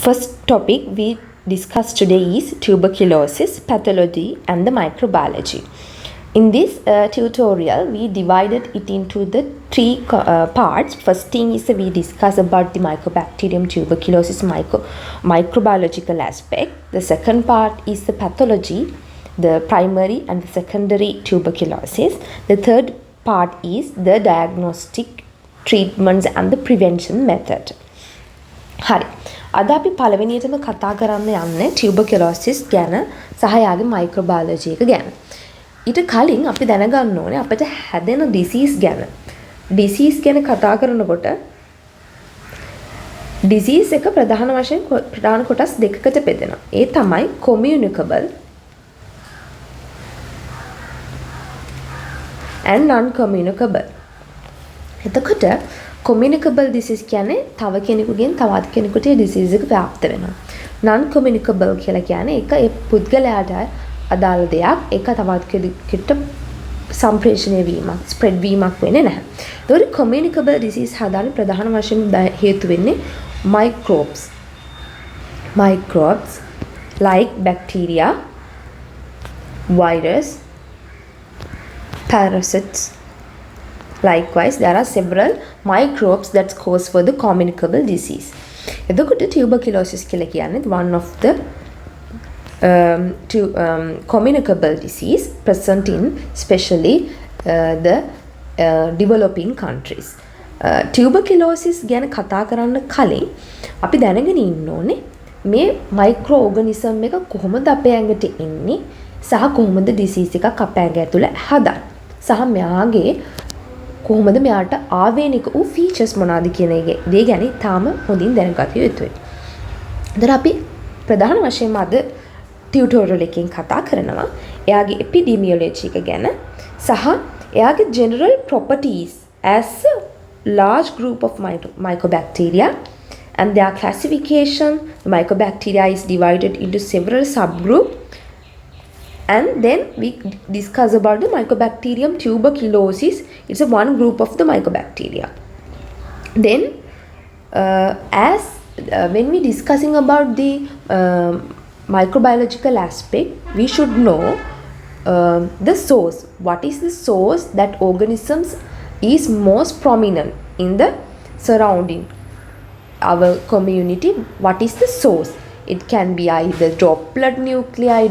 First topic we discuss today is tuberculosis, pathology and the microbiology. In this tutorial, we divided it into the three parts. First thing is we discuss about the Mycobacterium tuberculosis microbiological aspect. The second part is the pathology, the primary and the secondary tuberculosis. The third part is the diagnostic treatments and the prevention method. හරි. අද අපි පළවෙනියටම කතා කරන්න යන්නේ tuberculosis ගැන සහ යාගේ microbiology එක ගැන. ඊට කලින් අපි දැනගන්න ඕනේ අපිට හැදෙන disease ගැන. disease ගැන කතා කරනකොට disease එක ප්‍රධාන වශයෙන් ප්‍රධාන කොටස් දෙකකට බෙදෙනවා. ඒ තමයි communicable and non-communicable. එතකොට communicable disease කියන්නේ තව කෙනෙකුගෙන් තවත් කෙනෙකුට disease එක ව්‍යාප්ත වෙනවා. non communicable කියලා කියන්නේ ඒක ඒ පුද්ගලයාට අදාළ දෙයක් ඒක තවත් කෙනෙකුට සම්ප්‍රේෂණය වීමක් ස්ප්‍රෙඩ් වීමක් වෙන්නේ නැහැ. ඒතකොට communicable disease හදාන්න ප්‍රධාන වශයෙන් හේතු වෙන්නේ microbes like bacteria, virus, parasites. Likewise, there are several microbes that cause for the communicable disease. එතකොට tuberculosis කියලා කියන්නේ one of the communicable disease present in especially the developing countries. Tuberculosis ගැන කතා කරන්න කලින් අපි දැනගෙන ඉන්න ඕනේ මේ මයික්‍රෝ ඕගනිසම් එක කොහොමද අපේ ඇඟට එන්නේ සහ කොහොමද disease එකක් අපේ ඇඟ ඇතුළේ හදන්නේ සහ මෙයාගේ කොහොමද මෙයාට ආවේනික වූ ෆීචර්ස් මොනවාද කියන දේ ගැන තාම හොඳින් දැනගත යුතුයි. දැන් අපි ප්‍රධාන වශයෙන්ම අද ටියුටෝරියල් එකකින් කතා කරනවා එයාගේ එපිඩීමියොලොජි එක ගැන සහ එයාගේ general properties as a large group of mycobacteria and their classification. The mycobacteria is divided into several subgroups. And then we discuss about the Mycobacterium tuberculosis. It's a one group of the mycobacteria. Then when we discussing about the microbiological aspect, we should know the source. What is the source that organisms is most prominent in the surrounding our community? What is the source? It can be either droplet nuclei,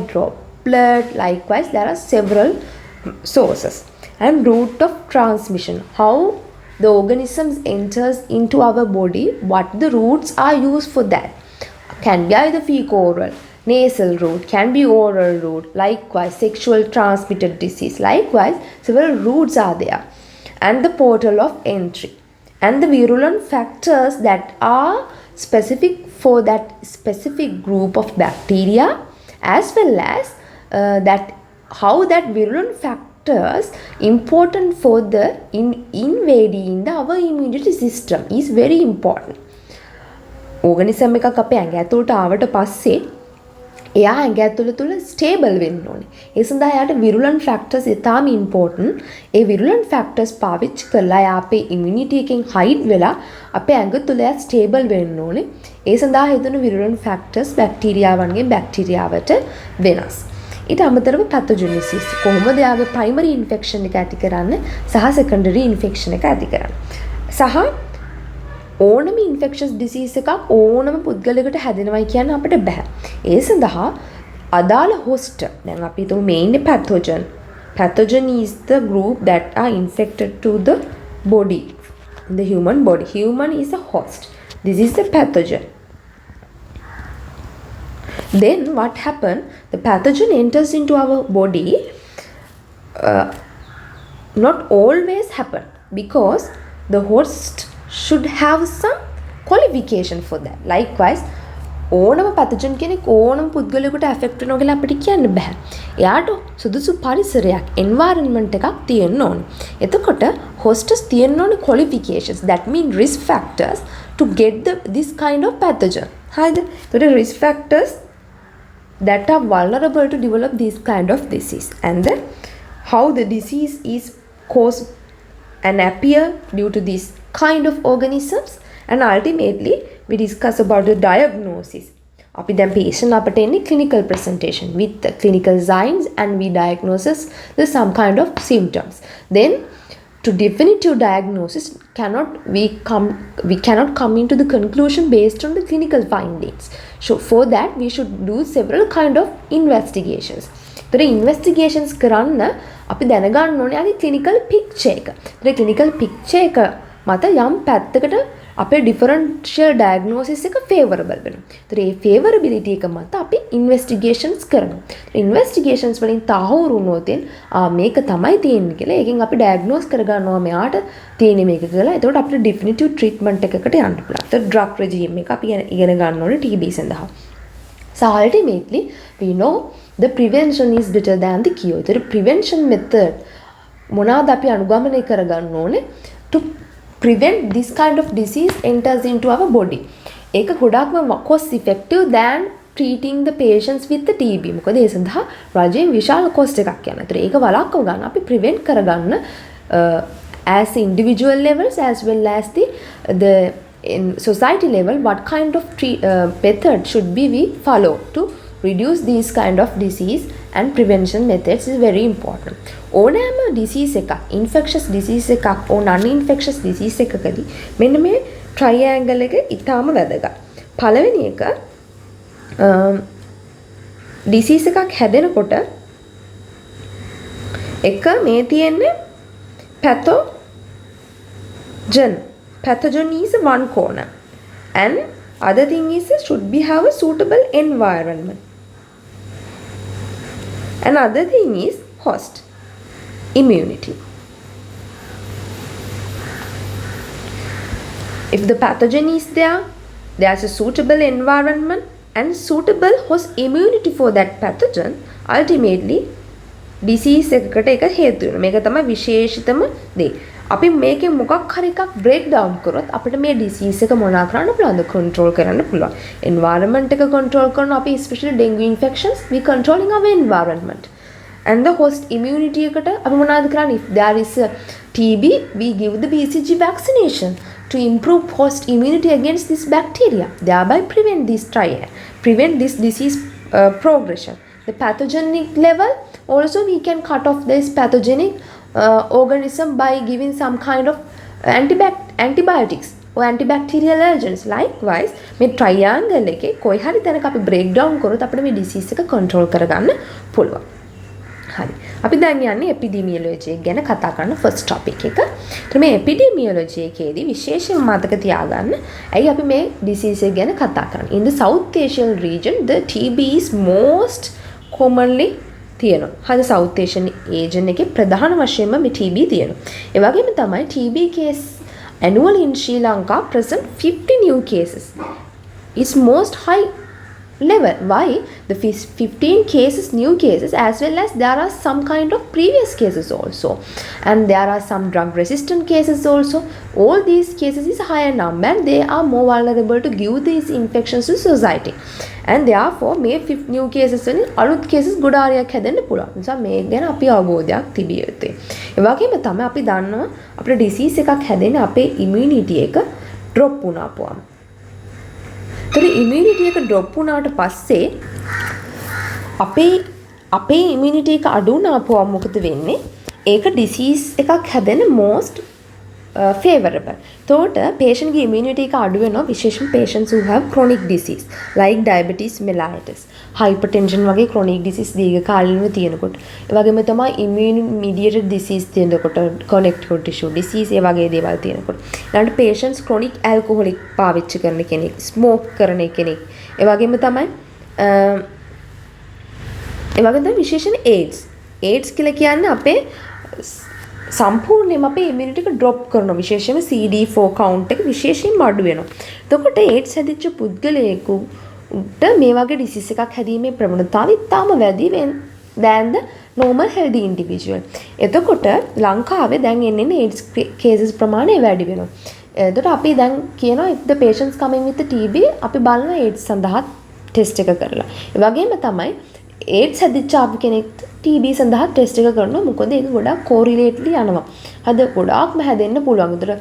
likewise there are several sources. And route of transmission, how the organisms enters into our body, what the routes are used for that. Can be either fecal-oral, nasal route, can be oral route, likewise sexual transmitted disease, likewise several routes are there. And the portal of entry and the virulent factors that are specific for that specific group of bacteria, as well as how that virulent factors important for the invading our immunity system is very important. organism එකක් අපේ ඇඟ ඇතුළට ආවට පස්සේ එයා ඇඟ ඇතුළ තුල ස්ටේබල් වෙන්න ඕනේ. ඒ සඳහා එයාට virulent factors ඉතාම important. ඒ virulent factors පාවිච්චි කරලා එයා අපේ immunity එකෙන් hide වෙලා අපේ ඇඟ තුල එයා ස්ටේබල් වෙන්න ඕනේ. ඒ සඳහා හේතුණු virulent factors බැක්ටීරියාවන්ගෙන් බැක්ටීරියාවට වෙනස්. ඊට අමතරව pathogen disease කොහොමද යාගේ primary infection එක ඇති කරන්නේ සහ secondary infection එක ඇති කරන්නේ සහ ඕනම infectious disease එකක් ඕනම පුද්ගලයෙකුට හැදෙනවයි කියන්න අපිට බෑ. ඒ සඳහා අදාළ host දැන් අපි හිතමු main pathogen. Pathogen is the group that are infected to the body, the human body. Human is a host. This is the pathogen. Then what happen? The pathogen enters into our body. Not always happen because the host should have some qualification for that. Likewise, ඕනම pathogen කෙනෙක් ඕනම පුද්ගලයෙකුට affect වෙනවා කියලා අපිට කියන්න බෑ. එයාට සුදුසු පරිසරයක් environment එකක් තියෙන්න ඕනේ. එතකොට hostess තියෙන්න ඕනේ qualifications. That mean risk factors to get this kind of pathogen. හරිද? ඒතකොට risk factors that are vulnerable to develop this kind of disease, and then how the disease is caused and appear due to this kind of organisms, and ultimately we discuss about the diagnosis. අපි දැන් patient අපට එන්නේ clinical presentation with the clinical signs and we diagnoses the some kind of symptoms. Then to definitive diagnosis we cannot come into the conclusion based on the clinical findings. So for that we should do several kind of investigations. The investigations කරන්න අපි දැනගන්න ඕනේ ආගේ clinical picture එක. ඒ clinical picture එක මත යම් පැත්තකට අපේ differential diagnosis එක favorable වෙනවා. ඒතර මේ favorability එක මත අපි investigations කරනවා. investigations වලින් තහවුරු වුණොත් මේක තමයි තියෙන්නේ කියලා ඒකෙන් අපි diagnose කරගන්නවා මෙයාට තියෙන්නේ මේක කියලා. එතකොට අපිට definitive treatment එකකට යන්න පුළුවන්. ඒතර drug regime එක අපි ඉගෙන ගන්න ඕනේ TB සඳහා. So ultimately we know the prevention is better than the cure. ඒතර prevention method මොනවාද අපි අනුගමනය කරගන්න ඕනේ to prevent this kind of disease enters into our body. ඒක ගොඩක්ම cost effective than treating the patients with the TB. මොකද ඒ සඳහා රජයෙන් විශාල cost එකක් යනවා. ඒතර ඒක වළක්ව ගන්න අපි prevent කරගන්න as individual levels as well as the in society level what kind of method should be we follow to reduce these kind of disease and prevention methods is very important. ඕනෑම disease එකක් infectious disease එකක් or non-infectious disease එකකදී මෙන්න මේ triangle එක ඊටාම වැදගත්. පළවෙනි එක disease එකක් හැදෙනකොට එක මේ තියෙන්නේ pathogen is one corner and other thing is should be have a suitable environment. Another thing is host immunity. If the pathogen is there, there's a suitable environment and suitable host immunity for that pathogen, ultimately disease එකකට එක හේතු වෙනවා. මේක තමයි විශේෂිතම දේ. අපි මේකේ මොකක් හරි එකක් break down කරොත් අපිට මේ disease එක මොනා කරන්න පුළුවන්ද? control කරන්න පුළුවන්. environment එක control කරන අපි especially dengue infections we controlling our environment. And the host immunity එකට අපි මොනවද කරන්නේ? If there is a TB we give the BCG vaccination to improve host immunity against this bacteria, thereby prevent this disease progression. The pathogenic level also we can cut off this pathogenic organism by giving some kind of antibiotics or antibacterial agents. Likewise මේ triangle එකේ කොයි හරි තැනක අපි break down කරොත් අපිට මේ disease එක control කරගන්න පුළුවන්. හරි. අපි දැන් යන්නේ epidemiology ගැන කතා කරන first topic එක. ඒත් මේ epidemiology එකේදී විශේෂයෙන් මතක තියාගන්න ඇයි අපි මේ disease එක ගැන කතා කරන්නේ. In the South Asian region the TB is most commonly තියෙනවා. හරි South Asian region එකේ ප්‍රධාන වශයෙන්ම මේ TB තියෙනවා. ඒ වගේම තමයි TB case annually in Sri Lanka present 50 new cases. It's most high level. Why? The 15 cases, new cases, as well as there are some kind of previous cases also. And there are some drug resistant cases also. All these cases is higher number and they are more vulnerable to give these infections to society. And therefore, මේ new cases වලින් අලුත් cases ගොඩාරියක් හැදෙන්න පුළුවන්. නිසා මේ ගැන අපි අවබෝධයක් තිබිය යුතුයි. ඒ වගේම තමයි අපි දන්නවා අපේ disease එකක් හැදෙන්නේ අපේ immunity එක drop වුණාපුවම. ඒතර immunity එක drop වුණාට පස්සේ අපේ immunity එක අඩු වුණාපුවම මොකද වෙන්නේ? ඒක disease එකක් හැදෙන්න most favorable. එතකොට patient ගේ immunity එක අඩු වෙනවා විශේෂයෙන් patients who have chronic disease like diabetes mellitus, hypertension වගේ chronic disease දීර්ඝකාලීනව තියෙනකොට. ඒ වගේම තමයි immune mediated disease තියෙනකොට connective tissue disease ඒ වගේ දේවල් තියෙනකොට. ඊළඟට patients chronic alcoholic පාවිච්චි කරන කෙනෙක්, smoke කරන කෙනෙක්. ඒ වගේම තමයි විශේෂයෙන් AIDS කියලා කියන්නේ අපේ සම්පූර්ණයෙන්ම අපේ immunity එක drop කරනවා. විශේෂයෙන්ම CD4 count එක විශේෂයෙන්ම අඩු වෙනවා. එතකොට AIDS හැදිච්ච පුද්ගලයෙකුට මේ වගේ disease එකක් හැදීමේ ප්‍රවණතාවය ඉතාම වැඩි than the normal healthy individual. එතකොට ලංකාවේ දැන් එන්නේ AIDS cases ප්‍රමාණය වැඩි වෙනවා. එතකොට අපි දැන් කියනවා if the patients coming with the TB අපි බලනවා AIDS සඳහා test එක කරලා. ඒ වගේම තමයි ඒඩ්ස් හැදිච්ච ආපු කෙනෙක්ට TB සඳහා ටෙස්ට් එක කරනවා. මොකද ඒක ගොඩාක් කෝරිලේට්ලි යනවා. ගොඩාක්ම හැදෙන්න පුළුවන්. ඒතර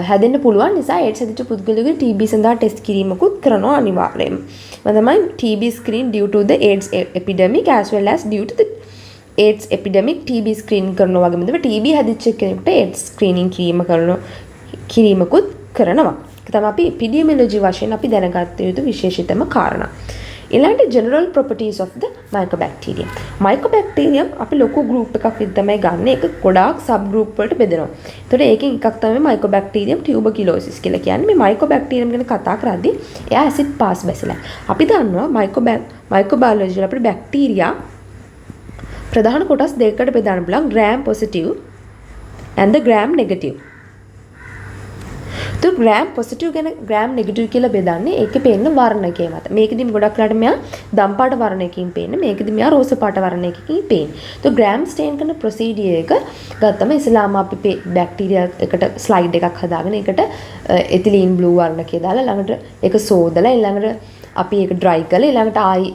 හැදෙන්න පුළුවන් නිසා ඒඩ්ස් හැදිච්ච පුද්ගලයෙකුට TB සඳහා ටෙස්ට් කිරීමකුත් කරනවා අනිවාර්යයෙන්ම. තමයි TB screen due to the AIDS epidemic as well as due to the AIDS epidemic TB screening කරනවා වගේම TB හැදිච්ච කෙනෙකුට AIDS screening කිරීමකුත් කරනවා. ඒක තමයි අපි epidemiology වශයෙන් අපි දැනගත යුතු විශේෂිතම කාරණා. ඊළඟට general properties of the mycobacterium. mycobacterium අපි ලොකු group එකක් විදිහට තමයි ගන්න. ඒක ගොඩාක් sub group වලට බෙදෙනවා. ඒතකොට ඒකෙන් එකක් තමයි mycobacterium tuberculosis කියලා කියන්නේ. මේ mycobacterium ගැන කතා කරද්දී එයා acid pass bacilli. අපි දන්නවා microbiology වල අපිට bacteria ප්‍රධාන කොටස් දෙකකට බෙදන්න පුළුවන්. gram positive and the gram negative. तो ग्राम पॉजिटिव ගැන ग्राम नेगेटिव කියලා බෙදන්නේ ඒකේ පේන වර්ණකය මත. මේකෙදි ගොඩක් වෙලාට මෙයා දම් පාට වර්ණයකින් පේන්නේ. මේකෙදි මෙයා රෝස පාට වර්ණයකින් පේන්නේ. તો ग्राम ස්ටේන් කරන ප්‍රොසීඩියර් එක ගත්තම ඉස්සලාම අපි බැක්ටීරියා එකට ස්ලයිඩ් එකක් හදාගෙන ඒකට එතිලීන් බ්ලූ වර්ණකය දාලා ළඟට ඒක සෝදලා ඊළඟට අපි ඒක ඩ්‍රයි කරලා ඊළඟට ආයි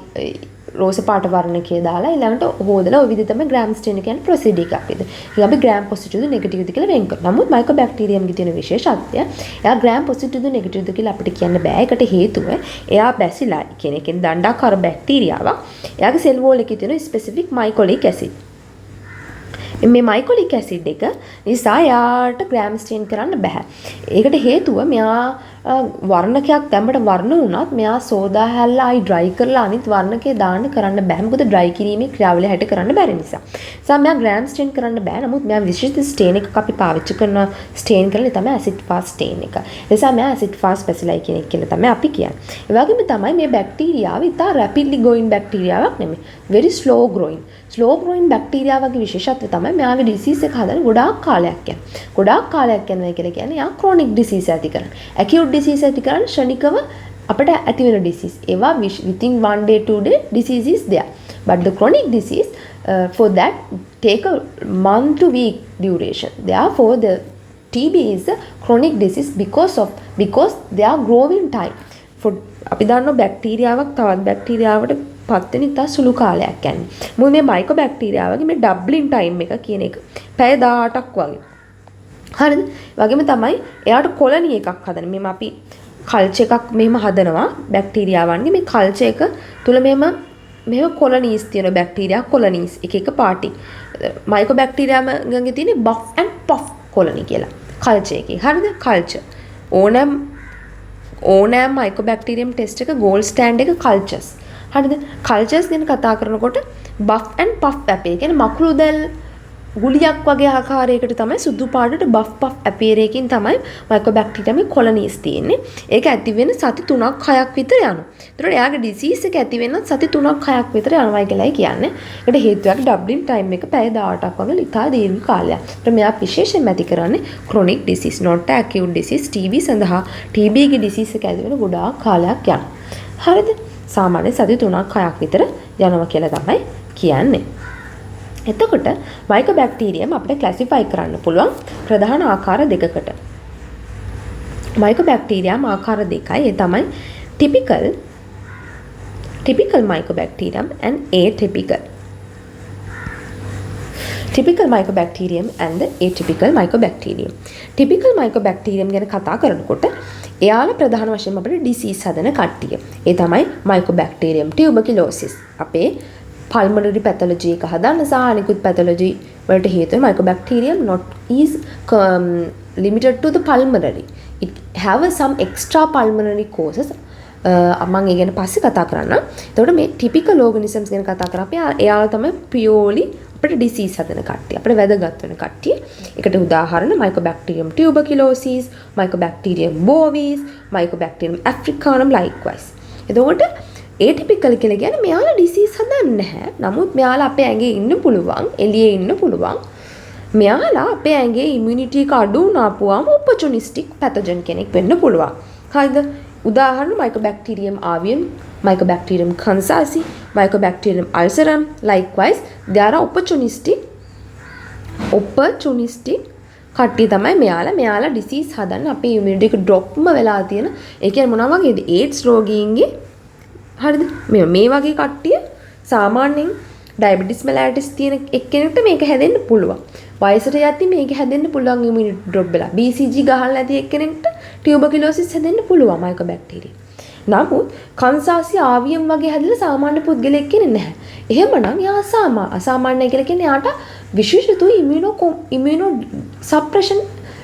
රෝස පාට වර්ණකය දාලා ඊළඟට හොදලා ඔය විදිහට තමයි ග්‍රෑම් ස්ටේන් කියන්නේ ප්‍රොසීඩර් එකක් විදිහට. ඒක අපි ග්‍රෑම් පොසිටිව්ද නෙගටිව්ද කියලා වෙන් කරනවා. නමුත් මයිකෝබැක්ටීරියම්ගේ තියෙන විශේෂත්වය එයා ග්‍රෑම් පොසිටිව්ද නෙගටිව්ද කියලා අපිට කියන්න බෑ. ඒකට හේතුව එයා බැසිලා කියන එකෙන් දණ්ඩාකාර බැක්ටීරියාවක්. එයාගේ සෙල් වෝල් එකේ තියෙන ස්පෙસિෆික් මයිකොලික් ඇසිඩ්. මේ මයිකොලික් ඇසිඩ් එක නිසා යාට ග්‍රෑම් ස්ටේන් කරන්න බෑ. ඒකට හේතුව මෙයා වර්ණකයක් දැම්මට වර්ණ වුණත් මෙයා සෝදා හැල්ලා ආයි ඩ්‍රයි කරලා අනිත් වර්ණකේ දාන්න කරන්න බෑ. මොකද ඩ්‍රයි කිරීමේ ක්‍රියාවලිය හැට කරන්න බැරි නිසා. නිසා මෙයා ග්‍රෑම් ස්ටේන් කරන්න බෑ. නමුත් මෙයා විශේෂිත ස්ටේන් එකක් අපි පාවිච්චි කරන ස්ටේන් කරලා තමයි ඇසිඩ් ෆාස්ට් ස්ටේන් එක. ඒ නිසා මෙයා ඇසිඩ් ෆාස්ට් බැසිලයි කියන එක කියලා තමයි අපි කියන්නේ. ඒ වගේම තමයි මේ බැක්ටීරියාව ඉතා රැපිඩ්ලි ගෝයින් බැක්ටීරියාවක් නෙමෙයි. very slow growing. slow growing බැක්ටීරියාවගේ විශේෂත්වය තමයි මෙයාගේ ඩිසීස් එක හදන්න ගොඩාක් කාලයක් යනවා. ගොඩාක් කාලයක් යනවා කියලා කියන්නේ යා ක්‍රොනික් ඩිසීස් ඇති කරන. acute disease ඇති කරන ෂණිකව අපිට ඇති වෙන disease. ඒවා within 1 day 2 day disease is there. But the chronic disease for that take a month to week duration. Therefore the TB is a chronic disease because they are growing time. For අපි දන්නවා බැක්ටීරියාවක් තවත් බැක්ටීරියාවට පත් වෙන ඉතා සුළු කාලයක් යන්නේ. මොකද මේ මයිකෝබැක්ටීරියාවගේ මේ ඩබ්ලින් ටයිම් එක කියන එක පැය 18ක් වගේ. හරිද? වගේම තමයි එයාට කොලනි එකක් හදන්න. මෙහෙම අපි කල්චර් එකක් මෙහෙම හදනවා බැක්ටීරියාවන්ගේ මේ කල්චර් එක තුල මෙහෙම කොලනීස් තියෙන බැක්ටීරියා කොලනීස් එක එක පාටි. මයිකෝබැක්ටීරියාමගේ තියෙන බෆ් ඇන්ඩ් පෆ් කොලනි කියලා. කල්චර් එකේ. හරිද? කල්චර්. ඕනෑම මයිකෝබැක්ටීරියම් ටෙස්ට් එක ගෝල්ඩ් ස්ටෑන්ඩ් එක කල්චර්ස්. හරිද? කල්චර්ස් ගැන කතා කරනකොට බෆ් ඇන්ඩ් පෆ් ඇපේ කියන්නේ මකුළු දැල් ගුලියක් වගේ ආකාරයකට තමයි සුදු පාටට බෆ් පෆ් ඇපියර් එකකින් තමයි මයිකෝබැක්ටීරියම් කොලනීස් තියෙන්නේ. ඒක ඇති වෙන සති 3ක් 6ක් විතර යනවා. ඒතකොට එයාගේ ඩිසීස් එක ඇති වෙනත් සති 3ක් 6ක් විතර යනවායි කියලායි කියන්නේ. ඒකට හේතුවක් ඩබ්ලින් ටයිම් එක පැය 18ක් වගේ ඉතා දීර්ඝ කාලයක්. ඒත් මෙයා විශේෂයෙන්ම ඇති කරන්නේ chronic disease not acute disease TB සඳහා TB ගේ ඩිසීස් එක ඇති වෙන ගොඩාක් කාලයක් යනවා. හරිද? සාමාන්‍ය සති 3ක් 6ක් විතර යනවා කියලා තමයි කියන්නේ. එතකොට මයිකෝබැක්ටීරියම් අපිට ක්ලාසිෆයි කරන්න පුළුවන් ප්‍රධාන ආකාර දෙකකට. මයිකෝබැක්ටීරියම් ආකාර දෙකයි. ඒ තමයි typical mycobacterium and atypical. Typical mycobacterium and the atypical mycobacterium. Typical mycobacterium ගැන කතා කරනකොට එයාලා ප්‍රධාන වශයෙන් අපිට ඩිසීස් හදන කට්ටිය. ඒ තමයි Mycobacterium tuberculosis. අපේ pulmonary pathology එක හදන්න සහ අනිකුත් pathology වලට හේතුව Mycobacterium not is limited to the pulmonary. It have some extra pulmonary causes. මම ඒ ගැන පස්සේ කතා කරන්න. එතකොට මේ typical organisms ගැන කතා කරා අපි එයාලා තමයි purely අපිට disease හදන කට්ටිය. අපිට වැදගත් වෙන කට්ටිය. ඒකට උදාහරණ Mycobacterium tuberculosis, Mycobacterium bovis, Mycobacterium africanum likewise. එතකොට atypical කියලා කියන්නේ මෙයාලා disease හදන්නේ නැහැ. නමුත් මෙයාලා අපේ ඇඟේ ඉන්න පුළුවන්, එළියේ ඉන්න පුළුවන්. මෙයාලා අපේ ඇඟේ immunity එක අඩු වුණාපුවාම opportunistic pathogen කෙනෙක් වෙන්න පුළුවන්. හරිද? උදාහරණ Mycobacterium avium, Mycobacterium kansasi, Mycobacterium ulcerum likewise they are opportunistic කට්ටිය තමයි මෙයාලා disease හදන්න අපේ immunity එක drop වෙලා තියෙන. ඒ කියන්නේ මොනවා වගේද? AIDS රෝගීන්ගේ හරිද? මේ වගේ කට්ටිය සාමාන්‍යයෙන් ඩයබටිස් මෙලයිටිස් තියෙන එක්කෙනෙකුට මේක හැදෙන්න පුළුවන්. වයසට යද්දී මේක හැදෙන්න පුළුවන් ඉමුනිටි ඩ්‍රොප් වෙලා. BCG ගහලා නැති එක්කෙනෙකුට ටියුබර්කියුලෝසිස් හැදෙන්න පුළුවන් මයිකෝබැක්ටීරියම්. නමුත් කන්සාසි ආවියම් වගේ හැදලා සාමාන්‍ය පුද්ගලයෙක් කෙනෙක් නැහැ. එහෙමනම් යා අසාමාන්‍ය කියලා කියන්නේ යාට විශේෂිත ඉමුනෝ සප්‍රෙෂන්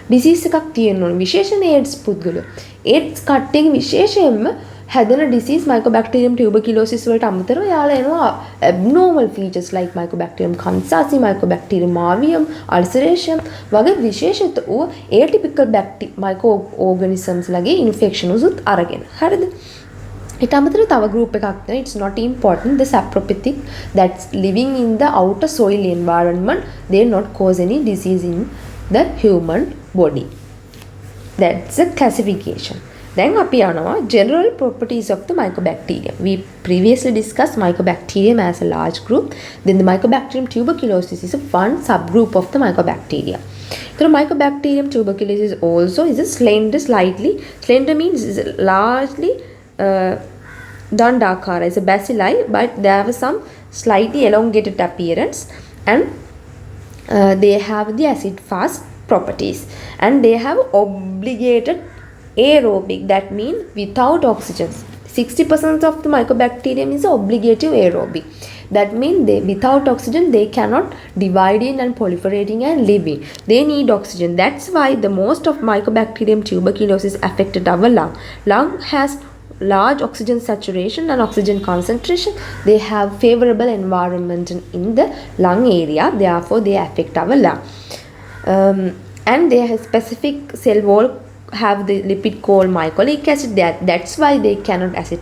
ඩිසීස් එකක් තියෙන්න ඕනේ. විශේෂයෙන් ඒඩ්ස් පුද්ගලයෝ. ඒඩ්ස් කට්ටියගේ විශේෂයෙන්ම හැදෙන ඩිසීස් Mycobacterium tuberculosis වලට අමතරව යාලා එනවා abnormal features like Mycobacterium kansasi, Mycobacterium avium, ulceration වගේ විශේෂිත වූ atypical microorganisms ලගේ infection උසුත් අරගෙන. හරිද? ඊට අමතරව තව group එකක් තියෙනවා. It's not important. The saprophytic that's living in the outer soil environment, they not cause any disease in the human body. That's a classification. Then අපි යනවා general properties of the Mycobacterium. We previously discussed Mycobacterium as a large group. Then the Mycobacterium tuberculosis is one subgroup of the Mycobacteria. So Mycobacterium tuberculosis also is a slender means is largely Dandakara is a bacilli, but they have some slightly elongated appearance and they have the acid fast properties and they have obligated aerobic, that means without oxygen. 60% of the Mycobacterium is obligative aerobic. That means without oxygen they cannot dividing and proliferating and living. They need oxygen. That's why the most of Mycobacterium tuberculosis affected our lung. Lung has large oxygen saturation and oxygen concentration. They have favorable environment in the lung area. Therefore, they affect our lung. And they have specific cell wall have the lipid called mycolic acid. That's why they cannot acid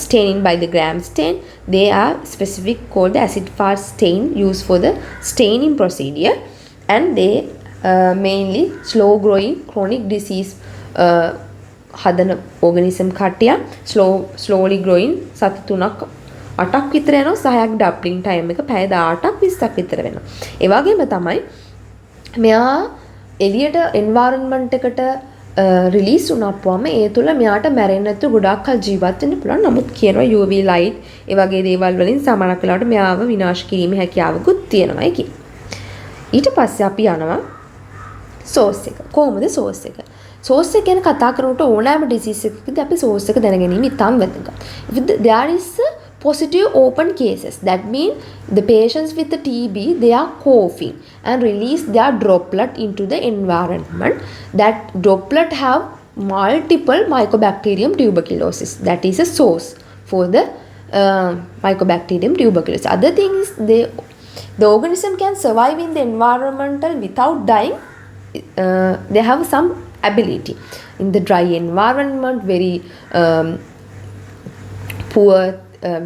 staining by the gram stain. They are specific called the acid fast stain used for the staining procedure, and they mainly slow growing chronic disease හදන organism කට්ටිය slowly growing සති 3ක් 8ක් විතර යනවා. 6ක් Dublin time එක පැය 18ක් 20ක් විතර වෙනවා. ඒ වගේම තමයි මෙයා එළියට environment එකට රිලීස් වුණාපුවම ඒ තුල මෙයාට මැරෙන්නේ නැතුව ගොඩාක් කල් ජීවත් වෙන්න පුළුවන්. නමුත් කියනවා UV light ඒ වගේ දේවල් වලින් සමහරක් වෙලාවට මෙයාව විනාශ කිරීමේ හැකියාවකුත් තියෙනවායි කියන. ඊට පස්සේ අපි යනවා source එක. කොහොමද source එක? source එක ගැන කතා කරනකොට ඕනෑම disease එකකදී අපි source එක දැනගැනීම ඉතාම වැදගත්. If there is a positive open cases, that means the patients with the TB, they are coughing and release their droplet into the environment. That droplet have multiple Mycobacterium tuberculosis. That is a source for the Mycobacterium tuberculosis. Other thing is the organism can survive in the environmental without dying. They have some ability in the dry environment, very poor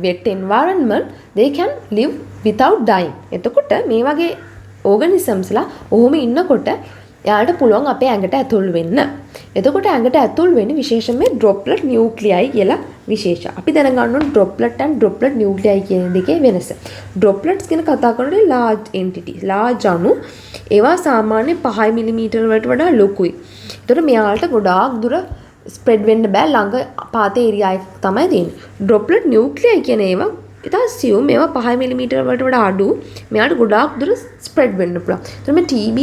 wet environment, they can live without dying. එතකොට මේ වගේ organisms ලා ඔහොම ඉන්නකොට එයාට පුළුවන් අපේ ඇඟට ඇතුල් වෙන්න. එතකොට ඇඟට ඇතුල් වෙන්නේ විශේෂයෙන්ම droplet nuclei කියලා විශේෂ. අපි දැනගන්න ඕනේ droplet and droplet nuclei කියන දෙකේ වෙනස. droplets කියන කතා කරන්නේ large entities, large අණු. ඒවා සාමාන්‍ය 5 මිලිමීටර වලට වඩා ලොකුයි. ඒතර මෙයාලට ගොඩාක් දුර ස්ප්‍රෙඩ් වෙන්න බෑ. ළඟ පාත ඒරියා එක තමයි තියෙන්නේ. droplet nuclei කියන ඒවා ඉතින් assume මේවා 5 මිලිමීටර වලට වඩා අඩු. මෙයාට ගොඩාක් දුර ස්ප්‍රෙඩ් වෙන්න පුළුවන්. ඒතර මේ TB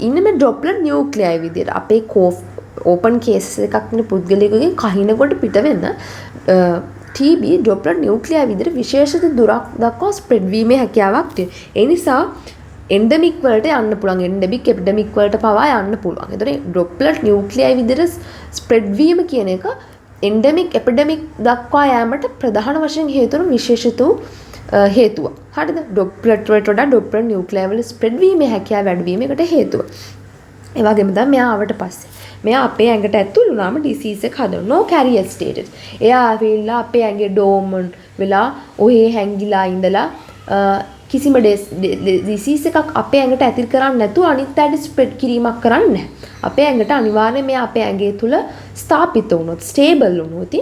ඉන්නේ මේ droplet nuclei විදියට. අපේ open cases එකක් නේ පුද්ගලයෙකුගෙන් කහිනකොට පිට වෙන TB droplet nuclei විදියට විශේෂිත දුරක් දක්වා ස්ප්‍රෙඩ් වීමේ හැකියාවක් තියෙනවා. ඒ නිසා endemic වලට යන්න පුළුවන්. endemic epidemic වලට පවා යන්න පුළුවන්. ඒතර droplet nuclei විදිහට spread වීම කියන එක endemic epidemic දක්වා යෑමට ප්‍රධාන වශයෙන් හේතු වන විශේෂිත හේතුව. හරිද? droplet වලට වඩා droplet nuclei වල spread වීමේ හැකියාව වැඩි වීමකට හේතුව. ඒ වගේම තමයි මෙයා ආවට පස්සේ මෙයා අපේ ඇඟට ඇතුල් වුණාම disease එක හදනවා. no carrier status. එයා ආවිල්ලා අපේ ඇඟේ dormant වෙලා ඔහේ හැංගිලා ඉඳලා කිසිම disease එකක් අපේ ඇඟට ඇතිර කරන්නේ නැතුව අනිත් පැයට ස්ප්‍රෙඩ් කිරීමක් කරන්නේ නැහැ. අපේ ඇඟට අනිවාර්යයෙන් මෙයා අපේ ඇඟේ තුල ස්ථාපිත වුණොත්, ස්ටේබල් වුණොත්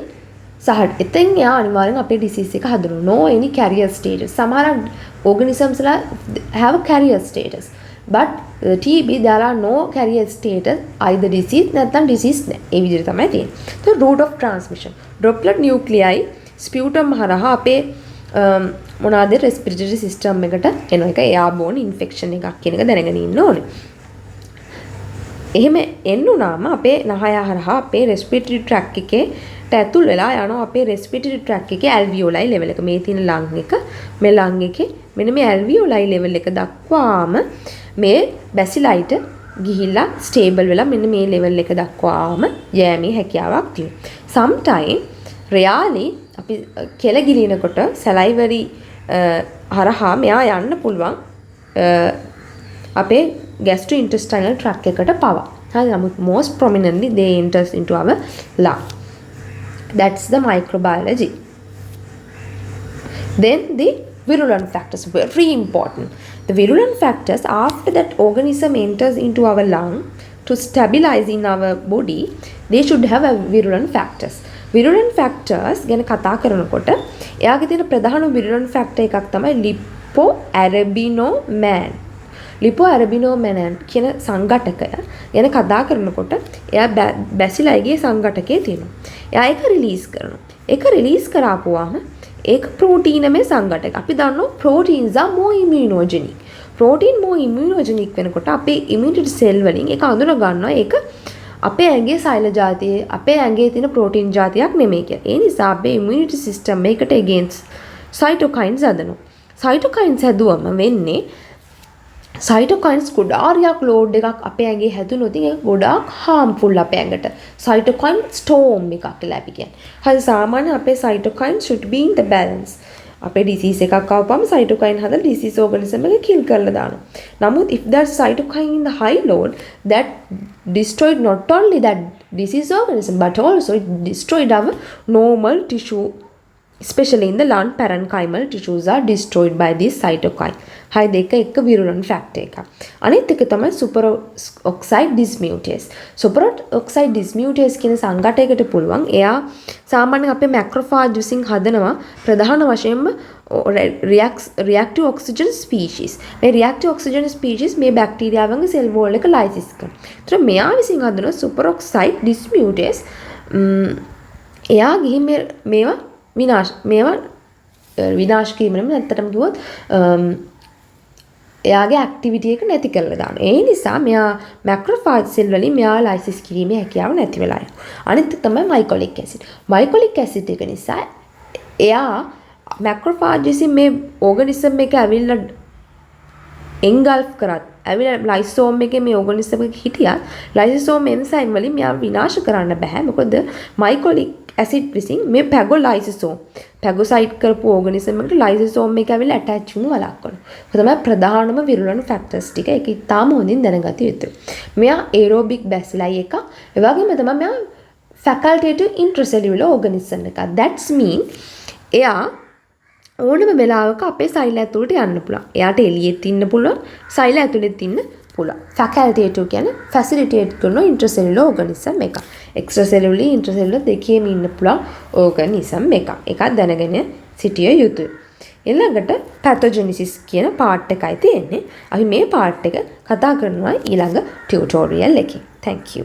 එතෙන් එයා අනිවාර්යෙන් අපේ disease එක හදනවා. no any carrier status. සමහර organisms ලා have a carrier status. But TB there are no carrier status, either disease නැත්නම් disease නැහැ. ඒ විදිහට තමයි තියෙන්නේ. So route of transmission. Droplet nuclei ස්පියුටම් හරහා අපේ මොනවාද රෙස්පිරේටරි සිස්ටම් එකට එන එක එයාබෝන් ඉන්ෆෙක්ෂන් එකක් කියන එක දැනගෙන ඉන්න ඕනේ. එහෙම එන්නුනාම අපේ නහය හරහා අපේ රෙස්පිරේටරි ට්‍රැක් එකේට ඇතුල් වෙලා යනවා අපේ රෙස්පිරේටරි ට්‍රැක් එකේ ඇල්වියෝලයි ලෙවල් එක. මේ තියෙන ලං එක මේ ලං එකේ මෙන්න මේ ඇල්වියෝලයි ලෙවල් එක දක්වාම මේ බැසිලයිට ගිහිල්ලා ස්ටේබල් වෙලා මෙන්න මේ ලෙවල් එක දක්වාම යෑමේ හැකියාවක් තියෙනවා. සම්ටයිම් රියලි අපි කෙල ගිලිනකොට සලයිවරි හරහා මෙයා යන්න පුළුවන් අපේ gastrointestinal tract එකට පවා. හරි නමුත් most prominently they enters into our lung. That's the microbiology. Then the virulent factors, very important. The virulent factors, after that organism enters into our lung to stabilize in our body, they should have a virulent factors. Virulent factors ගැන කතා කරනකොට එයාගේ තියෙන ප්‍රධාන virulent factor එකක් තමයි lipoarabinoman. lipoarabinoman කියන සංඝටකය ගැන කතා කරනකොට එයා බැසිලයිගේ සංඝටකයේ තියෙනවා. එයා ඒක රිලීස් කරනවා. ඒක රිලීස් කරාපුවාම ඒක ප්‍රෝටීනමේ සංඝටක. අපි දන්නවා proteins are more immunogenic. protein more immunogenic වෙනකොට අපේ immunity cell වලින් ඒක අඳුන ගන්නවා ඒක අපේ ඇඟේ සෛල ජාතියේ අපේ ඇඟේ තියෙන ප්‍රෝටීන් ජාතියක් නෙමෙයි කියලා. ඒ නිසා අපේ immunity system එකකට against cytokines හදනවා. cytokines හැදුවම වෙන්නේ cytokines ගොඩාක් load එකක් අපේ ඇඟේ හැදුනොත් ඒක ගොඩාක් harmful අපේ ඇඟට. cytokine storm එකක් කියලා අපි කියන්නේ. හරි සාමාන්‍ය අපේ cytokines should be in the balance. අපේ disease එකක් ආවම cytokine හදලා disease organism එක kill කරලා දානවා. නමුත් if that cytokine in the high load that destroyed not only that disease organism but also it destroyed our normal tissue, especially in the lung parenchymal tissues are destroyed by this cytokine. Hi දෙක එක virulent factor එකක්. අනිත් එක තමයි superoxide dismutase. superoxide dismutase කියන සංඝටකයකට පුළුවන් එයා සාමාන්‍යයෙන් අපේ macrophage විසින් හදනවා ප්‍රධාන වශයෙන්ම reactive oxygen species. මේ reactive oxygen species මේ බැක්ටීරියාවන්ගේ cell wall එක lysis කරනවා. ඒතර මෙයා විසින් හදන superoxide dismutase එයා ගිහින් මේවා විනාශ කිරීම නෙමෙයි ඇත්තටම කිව්වොත් එයාගේ ඇක්ටිවිටි එක නැති කරලා දානවා. ඒ නිසා මෙයා මැක්‍රොෆාජ් සෙල් වලින් මෙයා ලයිසිස් කිරීමේ හැකියාව නැති වෙලා යනවා. අනිත් එක තමයි මයිකොලික් ඇසිඩ්. මයිකොලික් ඇසිඩ් එක නිසා එයා මැක්‍රොෆාජ් විසින් මේ ඕගනිසම් එක ඇවිල්ලා එන්ගල්ෆ් කරත් ඇවිල්ලා ලයිසෝම් එකේ මේ ඕගනිසම් එක හිටියත් ලයිසෝම් එන්සයිම් වලින් මෙයා විනාශ කරන්න බෑ. මොකද මයිකොලික් ඇසිඩ් විසින් මේ පැගොලයිසෝම් පැගොසයිට් කරපු ඕගනිසම් එකට ලයිසෝම් එක ඇවිල්ලා ඇටච් වුණු වළක්වනවා. ඒක තමයි ප්‍රධානම විරුලන ෆැක්ටර්ස් ටික. ඒක ඉතාම හොඳින් දැනගත යුතුයි. මෙයා ඒරෝබික් බැසිලයි එක. ඒ වගේම තමයි මෙයා ෆැකල්ටේටිව් ඉන්ට්‍රසෙලියුලර් ඕගනිසම් එක. that's mean එයා ඕනම වෙලාවක අපේ සෛල ඇතුළට යන්න පුළුවන්. එයාට එළියෙත් ඉන්න පුළුවන්, සෛල ඇතුළෙත් ඉන්න පුළුවන්. ෆැකල්ටේටිව් කියන්නේ ෆැසිලිටේට් කරන ඉන්ට්‍රසෙලියුලර් ඕගනිසම් එකක්. එක්ස්ට්‍රාසෙලියුලර් ඉන්ට්‍රසෙලියුලර් දෙකේම ඉන්න පුළුවන් ඕගනිසම් එකක්. එකක් දැනගෙන සිටිය යුතුයි. ඊළඟට පැතොජෙනිසිස් කියන පාර්ට් එකයි තියෙන්නේ. අපි මේ පාර්ට් එක කතා කරනවා ඊළඟ ටියුටෝරියල් එකේ. Thank you.